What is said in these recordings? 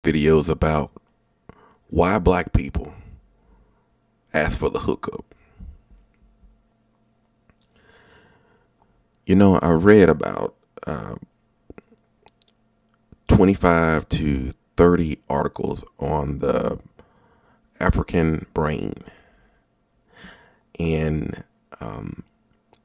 Videos about why black people ask for the hookup. I read about 25 to 30 articles on the African brain. And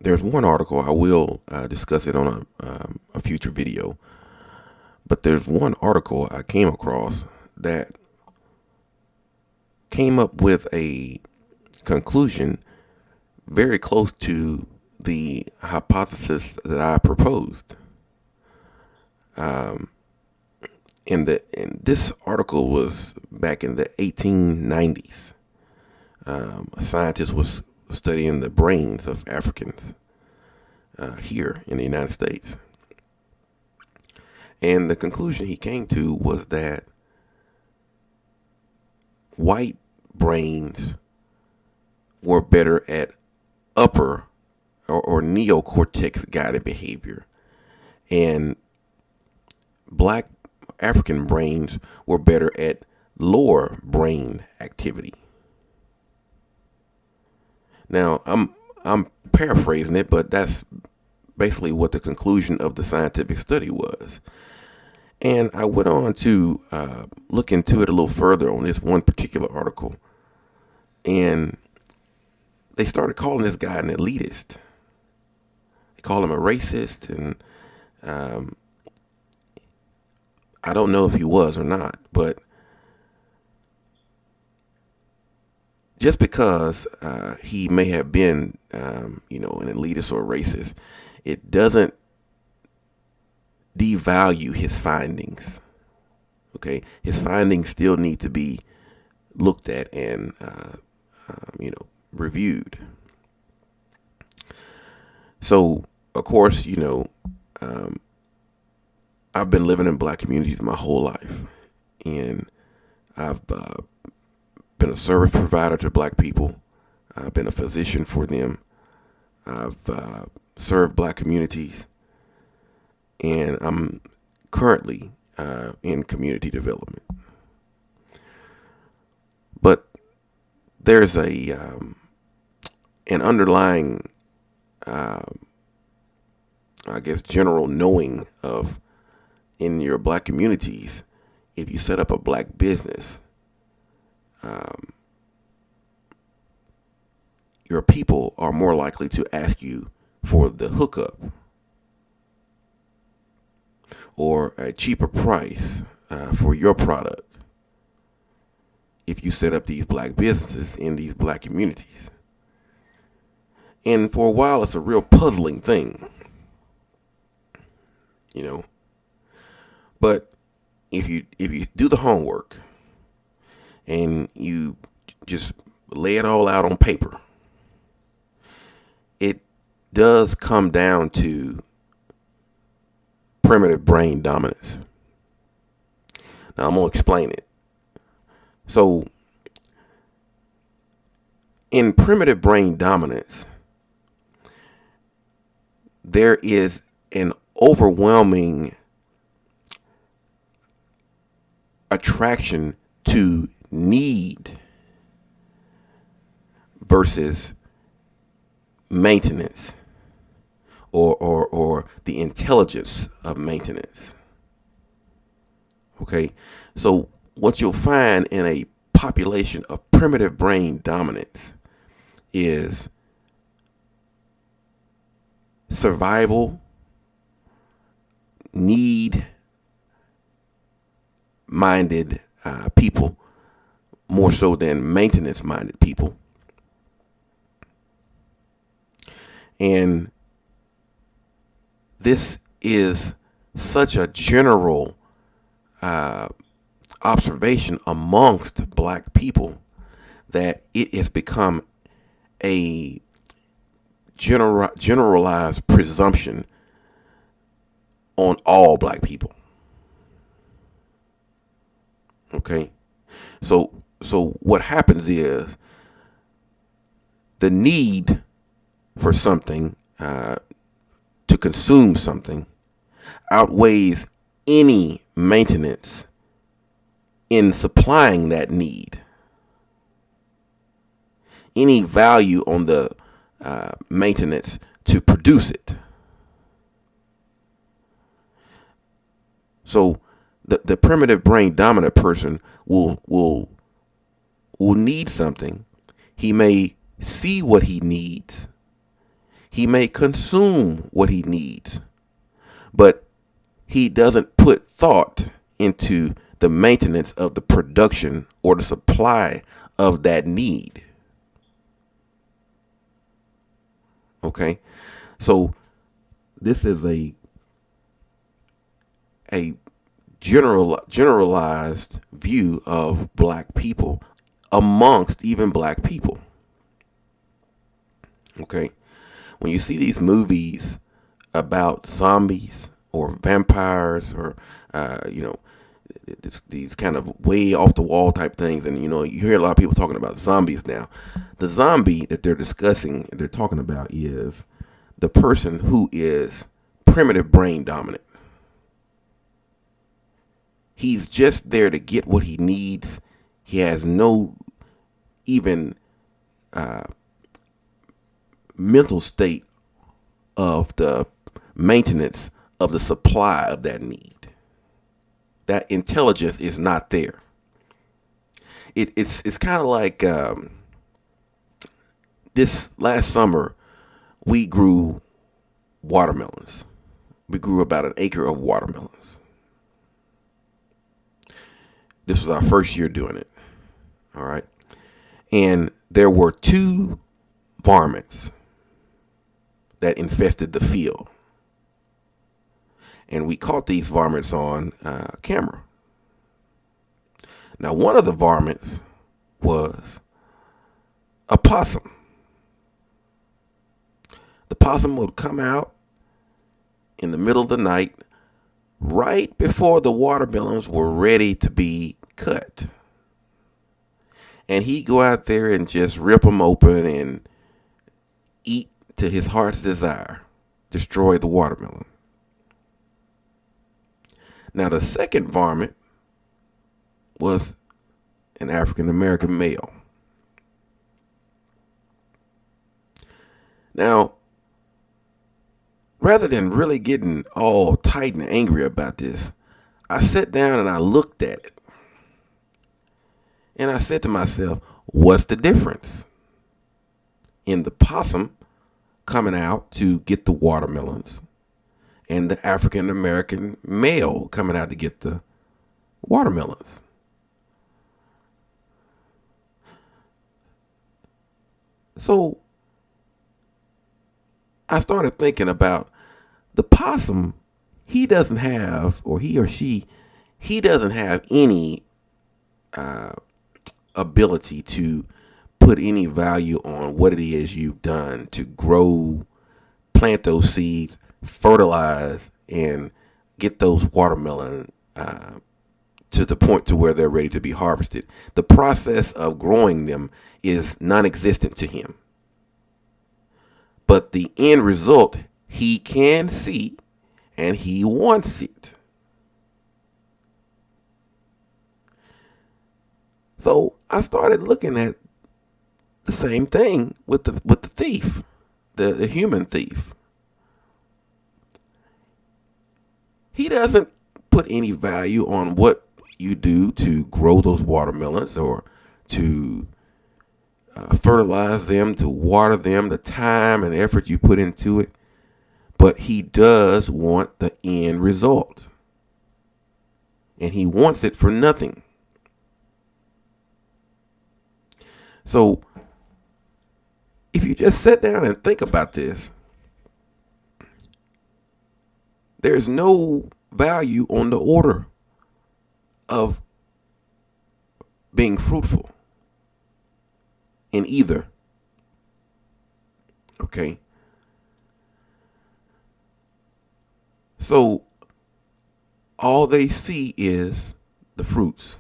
there's one article, I will discuss it on a future video. But there's one article I came across that came up with a conclusion very close to the hypothesis that I proposed. And this article was back in the 1890s. A scientist was studying the brains of Africans here in the United States. And the conclusion he came to was that white brains were better at upper or neocortex guided behavior, and black African brains were better at lower brain activity. Now, I'm paraphrasing it, but that's basically what the conclusion of the scientific study was. And I went on to look into it a little further on this one particular article. And they started calling this guy an elitist. They call him a racist. And I don't know if he was or not. But just because he may have been, an elitist or a racist, it doesn't devalue his findings. Okay, his findings still need to be looked at and reviewed. So, of course, I've been living in black communities my whole life, and I've been a service provider to black people. I've been a physician for them. I've served black communities. And I'm currently in community development. But there's an underlying, general knowing of in your black communities, if you set up a black business, your people are more likely to ask you for the hookup, or a cheaper price for your product if you set up these black businesses in these black communities. And for a while, it's a real puzzling thing, But if you do the homework and you just lay it all out on paper, it does come down to primitive brain dominance. Now I'm going to explain it. So, in primitive brain dominance, there is an overwhelming attraction to need versus maintenance. Or the intelligence of maintenance. Okay, so what you'll find in a population of primitive brain dominance is survival, need minded people more so than maintenance minded people. And this is such a general observation amongst black people that it has become a generalized presumption on all black people. Okay, so what happens is the need for something to consume something outweighs any maintenance in supplying that need, any value on the maintenance to produce it. So the primitive brain dominant person will need something. He may see what he needs. He may consume what he needs, but he doesn't put thought into the maintenance of the production or the supply of that need. Okay, so this is a generalized view of black people amongst even black people. Okay, when you see these movies about zombies or vampires or these kind of way off the wall type things, and you hear a lot of people talking about zombies now. The zombie that they're discussing, they're talking about, is the person who is primitive brain dominant. He's just there to get what he needs. He has no even mental state of the maintenance of the supply of that need. That intelligence is not there. It's kind of like this last summer we grew watermelons. We grew about an acre of watermelons. This was our first year doing it. All right. And there were 2 varmints that infested the field. And we caught these varmints on camera. Now, one of the varmints was a possum. The possum would come out in the middle of the night, right before the watermelons were ready to be cut. And he'd go out there and just rip them open and eat to his heart's desire, destroy the watermelon. Now, the second varmint was an African American male. Now, rather than really getting all tight and angry about this, I sat down and I looked at it. And I said to myself, what's the difference in the possum coming out to get the watermelons and the African American male coming out to get the watermelons? So I started thinking about the possum. He doesn't have, or he or she, he doesn't have any ability to put any value on what it is you've done to grow, plant those seeds, fertilize, and get those watermelon to the point to where they're ready to be harvested. The process of growing them is non-existent to him. But the end result, he can see, and he wants it. So I started looking at the same thing with the thief, the human thief. He doesn't put any value on what you do to grow those watermelons or to fertilize them, to water them, the time and effort you put into it. But he does want the end result. And he wants it for nothing. So if you just sit down and think about this, there's no value on the order of being fruitful in either. Okay. So all they see is the fruits.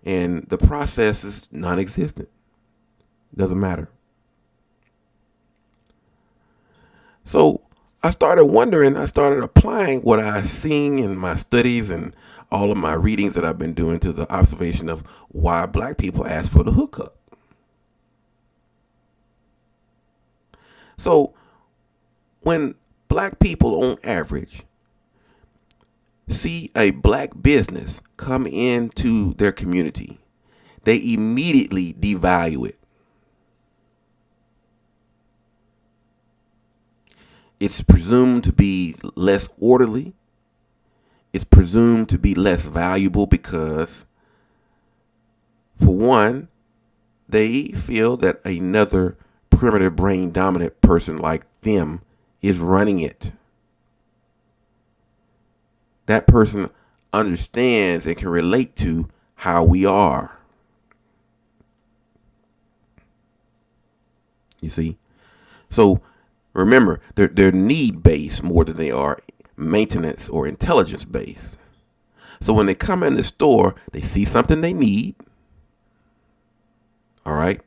And the process is non-existent. Doesn't matter. So I started wondering, I started applying what I've seen in my studies and all of my readings that I've been doing to the observation of why black people ask for the hookup. So when black people on average see a black business come into their community, they immediately devalue it. It's presumed to be less orderly. It's presumed to be less valuable because, for one, they feel that another primitive brain dominant person like them is running it. That person understands and can relate to how we are. You see? So remember, they're need based more than they are maintenance or intelligence based. So when they come in the store, they see something they need. All right.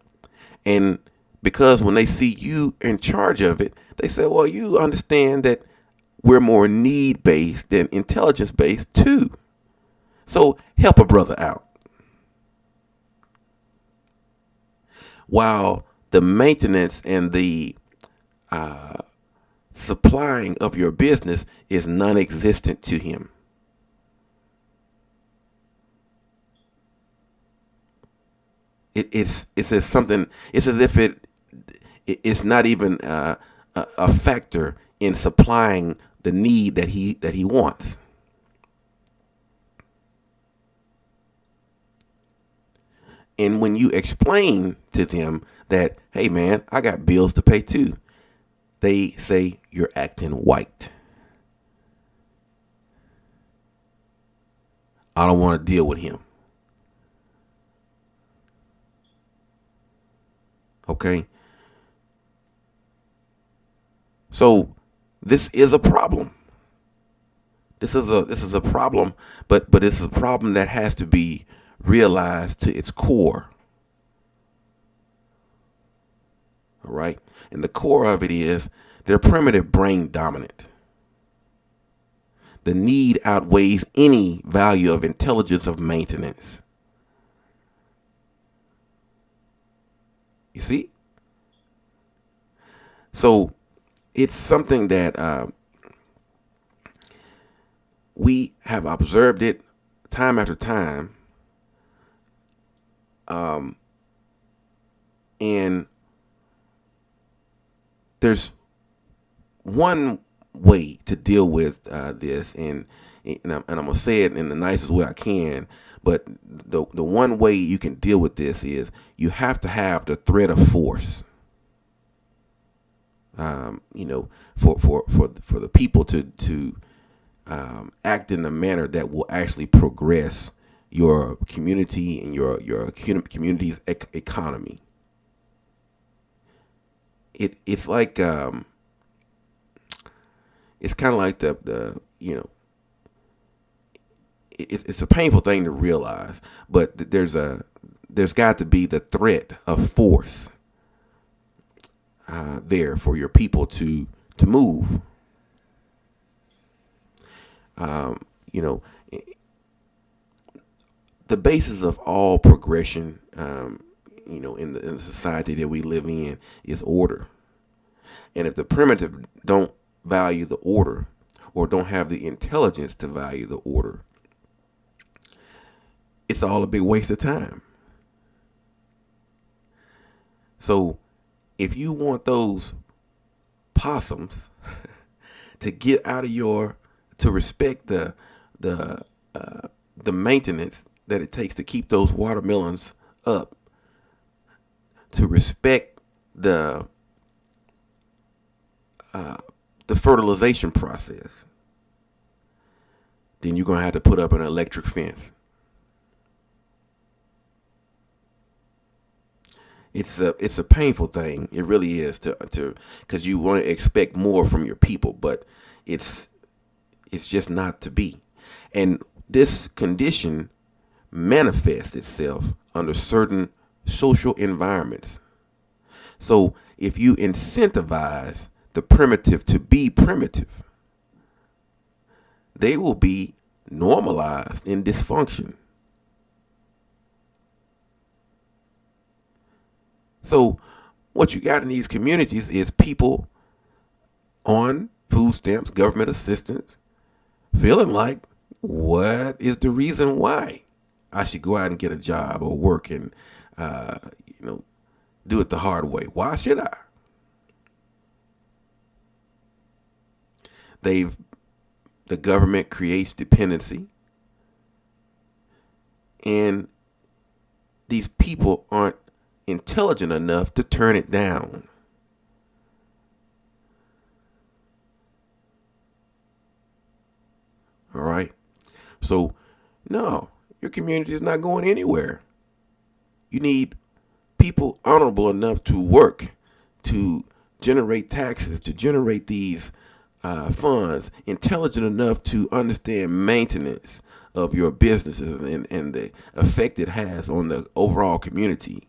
And because when they see you in charge of it, they say, well, you understand that we're more need based than intelligence based too. So help a brother out. While the maintenance and the supplying of your business is non-existent to him. It's as something. It's as if it's not even a factor in supplying the need that he wants. And when you explain to them that, hey man, I got bills to pay too, they say you're acting white. I don't want to deal with him. Okay? So this is a problem. This is a problem, but it's a problem that has to be realized to its core. All right? And the core of it is they're primitive brain dominant. The need outweighs any value of intelligence of maintenance. You see? So it's something that we have observed it time after time. And there's one way to deal with this, and I'm gonna say it in the nicest way I can. But the one way you can deal with this is you have to have the threat of force. For the people to act in a manner that will actually progress your community and your community's economy. It's like it's kind of like it's a painful thing to realize, but there's got to be the threat of force there for your people to move. You know, the basis of all progression, in the society that we live in, is order. And if the primitive don't value the order, or don't have the intelligence to value the order, it's all a big waste of time. So if you want those possums to get out of to respect the maintenance that it takes to keep those watermelons up, to respect the fertilization process, then you're gonna have to put up an electric fence. It's a painful thing. It really is to because you want to expect more from your people, but it's just not to be. And this condition manifests itself under certain social environments. So if you incentivize the primitive to be primitive. They will be normalized in dysfunction. So what you got in these communities is people on food stamps, government assistance, feeling like, what is the reason why I should go out and get a job or work and, do it the hard way? Why should I? The government creates dependency, and these people aren't intelligent enough to turn it down. All right. So, no, your community is not going anywhere. You need people honorable enough to work, to generate taxes, to generate these funds, intelligent enough to understand maintenance of your businesses and the effect it has on the overall community.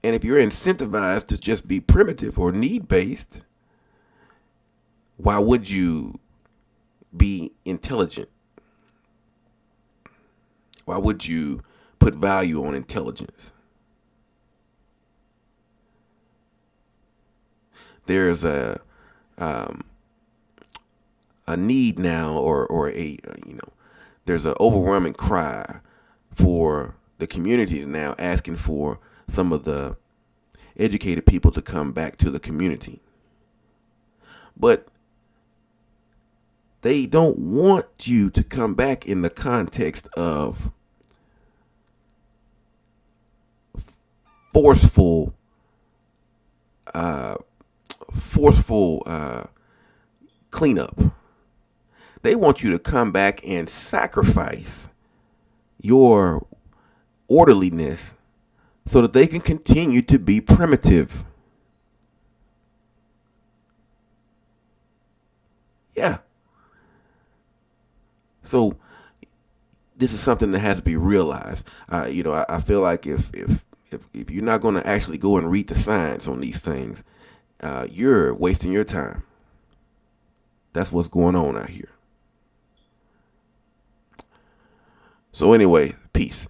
And if you're incentivized to just be primitive or need based, why would you be intelligent? Why would you put value on intelligence? There's a need now, or there's an overwhelming cry for the community now, asking for some of the educated people to come back to the community. But they don't want you to come back in the context of forceful cleanup. They want you to come back and sacrifice your orderliness so that they can continue to be primitive. Yeah. So this is something that has to be realized. I feel like if you're not going to actually go and read the science on these things, you're wasting your time. That's what's going on out here. So anyway, peace.